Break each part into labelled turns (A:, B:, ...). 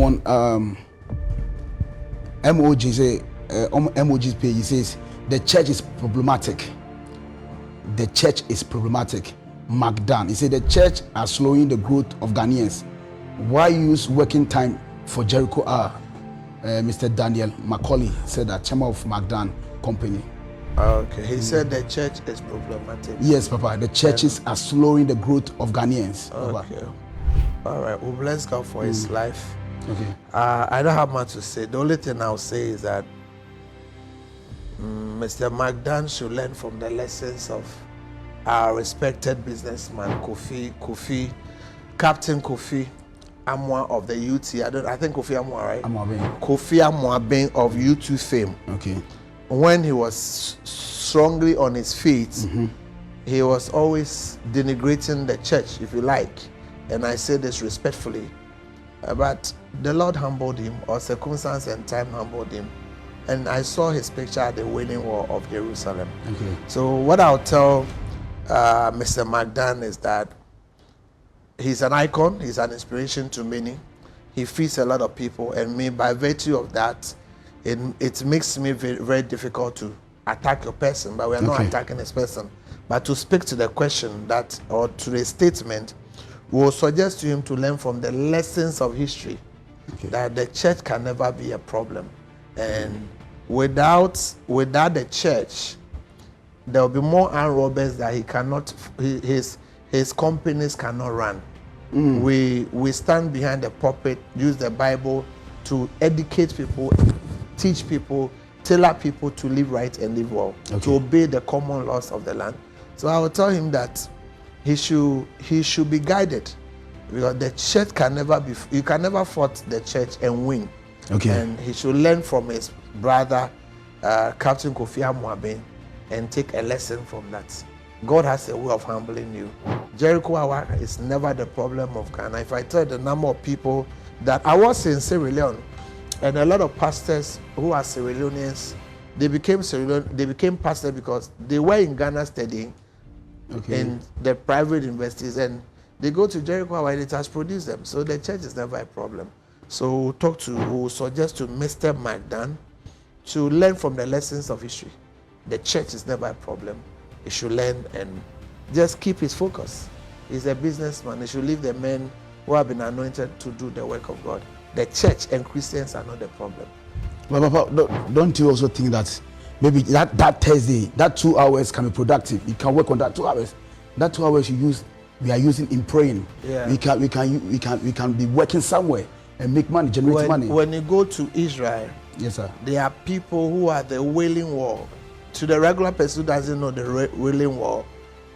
A: on MOG's page. He says the church is problematic. The church is problematic. McDan. He said the church are slowing the growth of Ghanaians. Why use working time for Jericho hour? Mr. Daniel Macaulay said that, chairman of McDan Company.
B: Okay, he said the church is problematic.
A: Yes, Papa. The churches are slowing the growth of Ghanaians.
B: Okay. Papa. All right. Well, bless God for his life.
A: Okay.
B: I don't have much to say. The only thing I'll say is that Mr. McDan should learn from the lessons of our respected businessman Captain Kofi Amwa of the UT. I think Kofi Amwa, right? Kofi Amwa of U2 fame.
A: Okay.
B: When he was strongly on his feet, he was always denigrating the church, if you like. And I say this respectfully. But the Lord humbled him, or circumstance and time humbled him. And I saw his picture at the Wailing Wall of Jerusalem.
A: Okay.
B: So what I'll tell Mr. McDan is that he's an icon, he's an inspiration to many. He feeds a lot of people, and me, by virtue of that, it makes me very, very difficult to attack your person, but we are not attacking his person. But to speak to the question that, or to the statement, we will suggest to him to learn from the lessons of history, that the church can never be a problem. And without the church, there will be more armed robbers that he cannot, his companies cannot run. We stand behind the pulpit, use the Bible to educate people, teach people, tailor people to live right and live well, to obey the common laws of the land. So I will tell him that he should be guided, because the church can never be, you can never fight the church and win. And he should learn from his brother, Captain Kofi Amwa, and take a lesson from that. God has a way of humbling you. Jericho hour is never the problem of Ghana. If I tell the number of people that I was in Sierra Leone, and a lot of pastors who are Sierra Leoneans, they became pastors because they were in Ghana studying in the private universities, and they go to Jericho hour and it has produced them. So the church is never a problem. So we'll suggest to Mr. McDan to learn from the lessons of history. The church is never a problem. He should learn and just keep his focus. He's a businessman. He should leave the men who have been anointed to do the work of God. The church and Christians are not the problem.
A: But Papa, don't you also think that maybe that Thursday, that 2 hours can be productive? You can work on that 2 hours. That 2 hours we are using in praying. We can be working somewhere and make money, generate money.
B: When you go to Israel,
A: yes, sir,
B: there are people who are the Wailing Wall. To the regular person who doesn't know the Wailing Wall,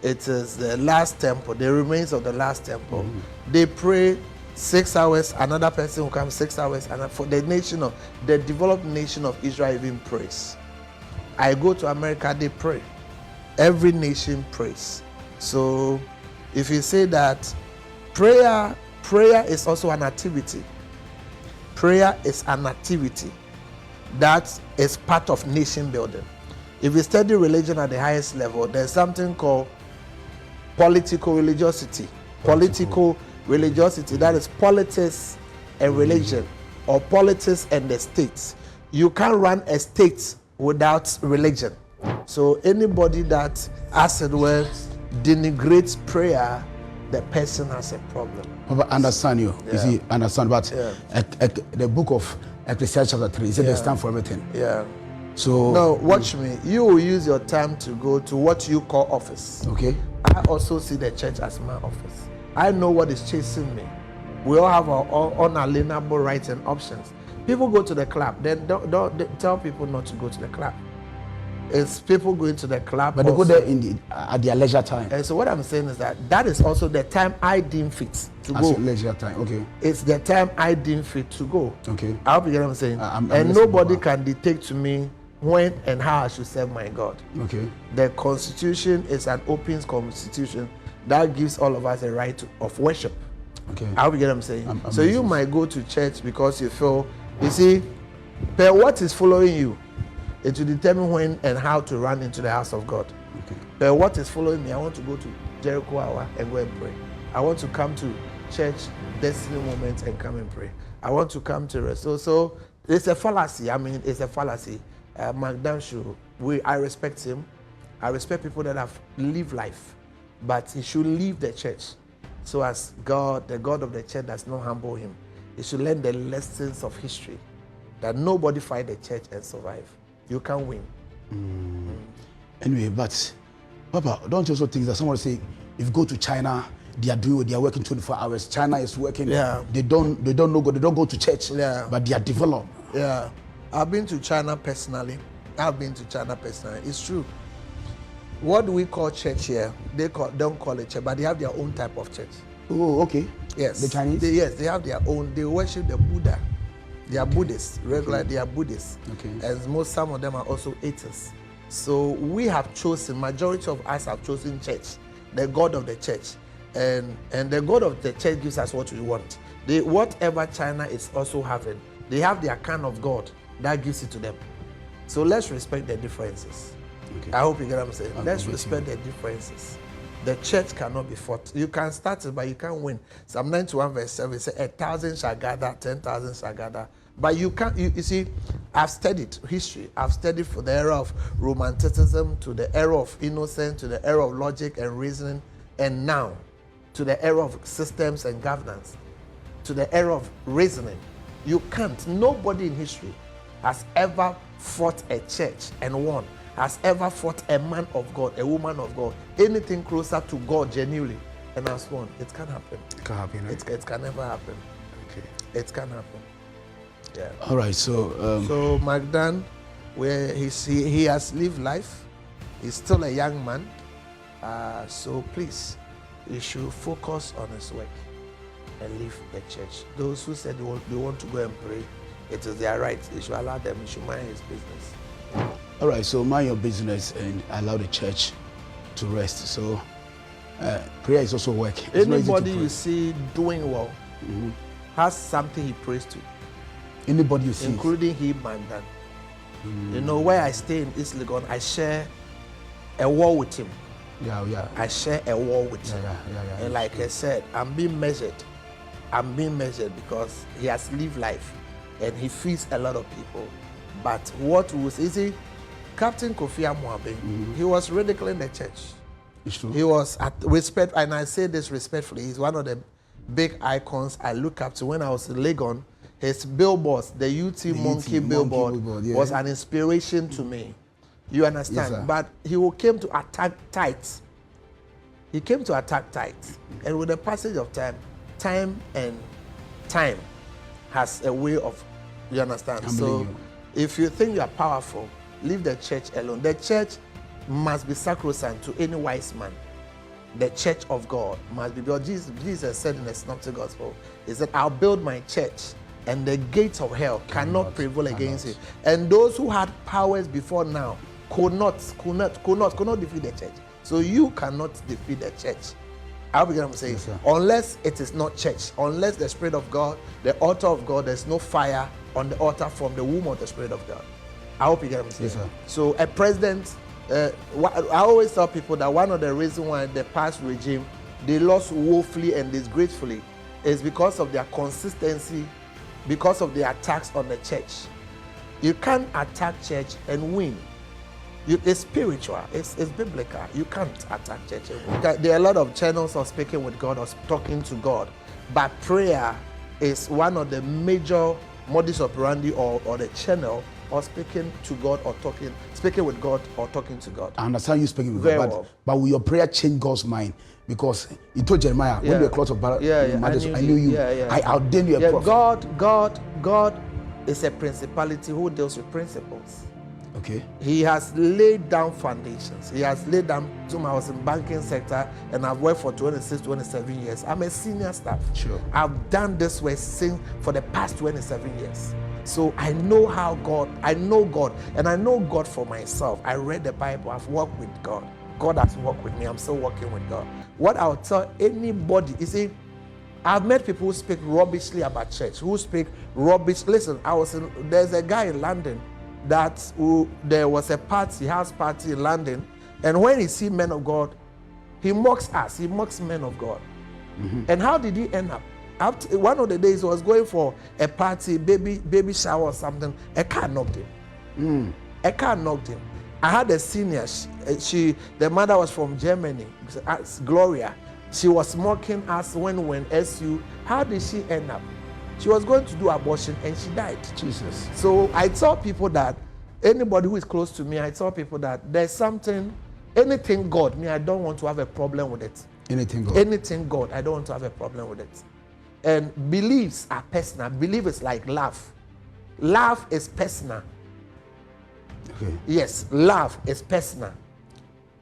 B: it is the last temple, the remains of the last temple. They pray 6 hours, another person will come 6 hours, and for the developed nation of Israel even prays. I go to America, they pray. Every nation prays. So if you say that prayer is also an activity. Prayer is an activity that is part of nation building. If you study religion at the highest level, there's something called political religiosity. Political religiosity, that is politics and religion, or politics and the state. You can't run a state without religion. So anybody that, as it were, denigrates prayer, the person has a problem.
A: Papa, understand you. You see, understand, but the book of Ecclesiastes chapter 3, it said there's time for everything. So
B: no, watch me. You will use your time to go to what you call office. I also see the church as my office. I know what is chasing me. We all have our unalienable rights and options. People go to the club. Then don't tell people not to go to the club. It's people going to the club,
A: but they go there at their leisure time.
B: And so what I'm saying is that is also the time I deem fit to go.
A: Leisure time,
B: It's the time I deem fit to go.
A: I
B: hope you get what I'm saying. And nobody can dictate to me when and how I should serve my God. The Constitution is an open constitution that gives all of us a right of worship. I hope you get what I'm saying. So you might go to church because you feel, you see, but what is following you? It will determine when and how to run into the house of God. But what is following me? I want to go to Jericho hour and go and pray. I want to come to church destiny moment and come and pray. I want to come to rest. So it's a fallacy. I mean, it's a fallacy. McDan I respect him. I respect people that have lived life, but he should leave the church. So as God, the God of the church, does not humble him. He should learn the lessons of history, that nobody fight the church and survive. You can't win.
A: Anyway, but Papa, don't you also think that someone say, if you go to China, they are working 24 hours. China is working.
B: Yeah.
A: They don't know God. They don't go to church.
B: Yeah.
A: But they are developed.
B: Yeah. I've been to China personally. It's true. What do we call church here? Don't call it church, but they have their own type of church.
A: Oh, okay.
B: Yes.
A: The Chinese?
B: They have their own. They worship the Buddha. They are Buddhists. Regular, they are Buddhists.
A: Okay.
B: And some of them are also atheists. So we have chosen, majority of us have chosen church, the God of the church. And the God of the church gives us what we want. Whatever China is also having, they have their kind of God that gives it to them. So let's respect the differences.
A: Okay.
B: I hope you get what I'm saying. Let's respect
A: you.
B: the differences. The church cannot be fought. You can start it, but you can't win. Psalm 91 verse 7 says, 1,000 shall gather, 10,000 shall gather. But you can't, you see, I've studied history. I've studied from the era of romanticism to the era of innocence, to the era of logic and reasoning, and now to the era of systems and governance, to the era of reasoning. You can't. Nobody in history has ever fought a church and won, has ever fought a man of God, a woman of God, anything closer to God genuinely and has won. It can't happen.
A: It can happen. Right?
B: It can never happen.
A: Okay.
B: It can happen. Yeah.
A: All right. So
B: Magdan, where he has lived life, he's still a young man. So please, he should focus on his work and leave the church. Those who said they want to go and pray, it is their right. They should allow them. He should mind his business.
A: All right. So mind your business and allow the church to rest. So prayer is also work. It's
B: anybody you see doing well has something he prays to.
A: Anybody you see,
B: including him, Magdan. You know, where I stay in East Legon, I share a wall with him.
A: Yeah.
B: I share a wall with him.
A: Yeah.
B: And like I said, I'm being measured because he has lived life and he feeds a lot of people. But what was easy, Captain Kofi Amoabe, he was ridiculing the church.
A: It's true.
B: He was at respect, and I say this respectfully, he's one of the big icons I look up to. When I was in Legon, his billboards, the UT Monkey billboard was an inspiration to me. You understand?
A: Yes,
B: but he came to attack tithes. He came to attack tithes. And with the passage of time has a way of, you understand? So if you think you are powerful, leave the church alone. The church must be sacrosanct to any wise man. The church of God must be, because Jesus said in the Synoptic Gospel, he said, I'll build my church and the gates of hell cannot prevail against it. And those who had powers before now could not defeat the church. So you cannot defeat the church. I hope you get what I'm saying.
A: Yes,
B: unless it is not church, unless the Spirit of God, the altar of God, there's no fire on the altar from the womb of the Spirit of God. I hope you get what I'm saying.
A: Yes, sir.
B: So a president, I always tell people that one of the reasons why the past regime, they lost woefully and disgracefully is because of their consistency, because of the attacks on the church. You can't attack church and win. It's spiritual, it's biblical. You can't attack church and win. There are a lot of channels of speaking with God or talking to God, but prayer is one of the major modus operandi or the channel or speaking to God or speaking with God or talking to God.
A: I understand you speaking with
B: Very
A: God,
B: well.
A: but will your prayer change God's mind? Because he told Jeremiah, when you were close of mothers, I knew you. I ordained you a prophet.
B: God is a principality who deals with principles.
A: Okay.
B: He has laid down foundations. He has laid down. I was in banking sector and I've worked for 26, 27 years. I'm a senior staff.
A: Sure.
B: I've done this way for the past 27 years. So I know I know God, and I know God for myself. I read the Bible. I've walked with God. God has walked with me. I'm still walking with God. What I'll tell anybody, you see, I've met people who speak rubbishly about church, who speak rubbish. Listen, there's a guy in London there was a house party in London, and when he sees men of God, he mocks us. He mocks men of God. And how did he end up? One of the days he was going for a party, baby shower or something. A car knocked him. A car knocked him. I had a senior. The mother was from Germany. Gloria. She was mocking us when SU. How did she end up? She was going to do abortion and she died.
A: Jesus.
B: So I tell people that anybody who is close to me, I tell people that there's something, anything God, I don't want to have a problem with it.
A: Anything God.
B: Anything God, I don't want to have a problem with it. And beliefs are personal. Belief is like love. Love is personal.
A: Okay.
B: Yes, love is personal.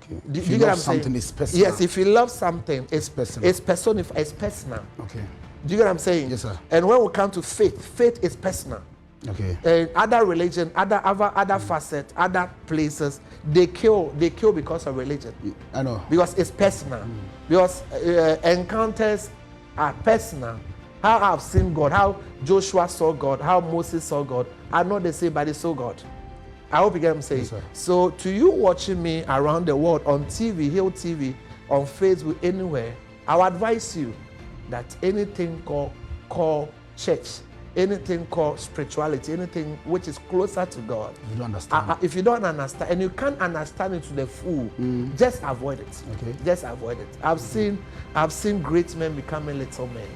A: Okay.
B: Do
A: If
B: you
A: you
B: get what
A: love
B: I'm saying?
A: something, it's personal.
B: Yes, if you love something, it's
A: personal.
B: It's personified. It's personal.
A: Okay.
B: Do you get what I'm saying?
A: Yes, sir.
B: And when we come to faith, faith is personal.
A: Okay.
B: And other religion, other facets, other places, they kill because of religion.
A: I know.
B: Because it's personal. Because encounters are personal. How I've seen God, how Joshua saw God, how Moses saw God, are not the same, but they saw God. I hope you get what I'm saying.
A: Yes, sir.
B: So to you watching me around the world on TV, Hill TV, on Facebook, anywhere, I would advise you that anything called church, anything called spirituality, anything which is closer to God,
A: You don't understand.
B: if you don't understand, and you can't understand it to the full, just avoid it.
A: Okay.
B: Just avoid it. I've seen great men becoming little men.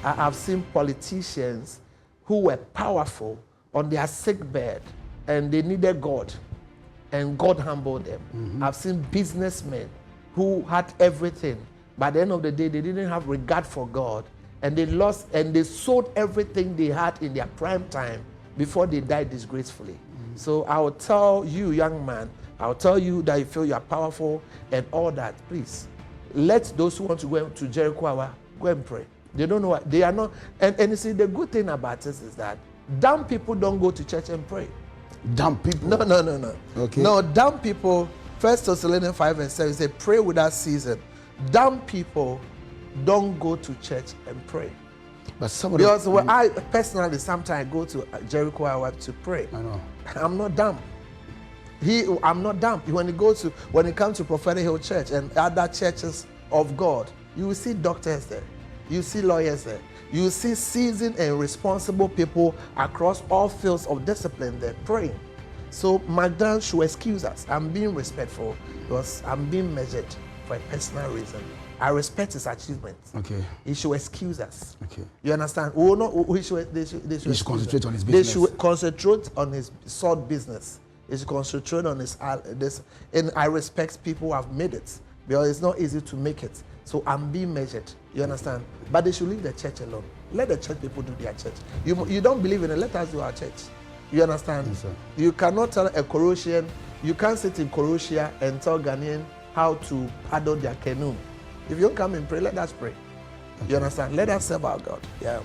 B: I've seen politicians who were powerful on their sick bed and they needed God, and God humbled them. I've seen businessmen who had everything. By the end of the day, they didn't have regard for God, and they lost and they sold everything they had in their prime time before they died disgracefully. So I will tell you, young man, I'll tell you that you feel you are powerful and all that. Please, let those who want to go to Jericho Hour go and pray. They don't know what they are not. And you see, the good thing about this is that dumb people don't go to church and pray.
A: Dumb people.
B: No.
A: Okay.
B: No, dumb people. 1 Thessalonians 5:7 say, pray without season. Dumb people don't go to church and pray.
A: But somebody.
B: Because I personally sometimes go to Jericho Hour to pray.
A: I know.
B: I'm not dumb. I'm not dumb. When it comes to Prophetic Hill Church and other churches of God, you will see doctors there. You see lawyers there. You see seasoned and responsible people across all fields of discipline there praying. So Magdan should excuse us. I'm being respectful because I'm being measured for a personal reason. I respect his achievements.
A: Okay.
B: He should excuse us.
A: Okay.
B: You understand? We will not. They should
A: concentrate on his
B: They
A: business.
B: should concentrate on his sword business. He should concentrate on his this. And I respect people who have made it because it's not easy to make it. So I'm being measured. You understand? But they should leave the church alone. Let the church people do their church. You don't believe in it, let us do our church. You understand?
A: Yes, sir.
B: You cannot tell a Croatian, you can't sit in Croatia and tell Ghanaian how to paddle their canoe. If you don't come and pray, let us pray. You understand? Let us serve our God. Yeah.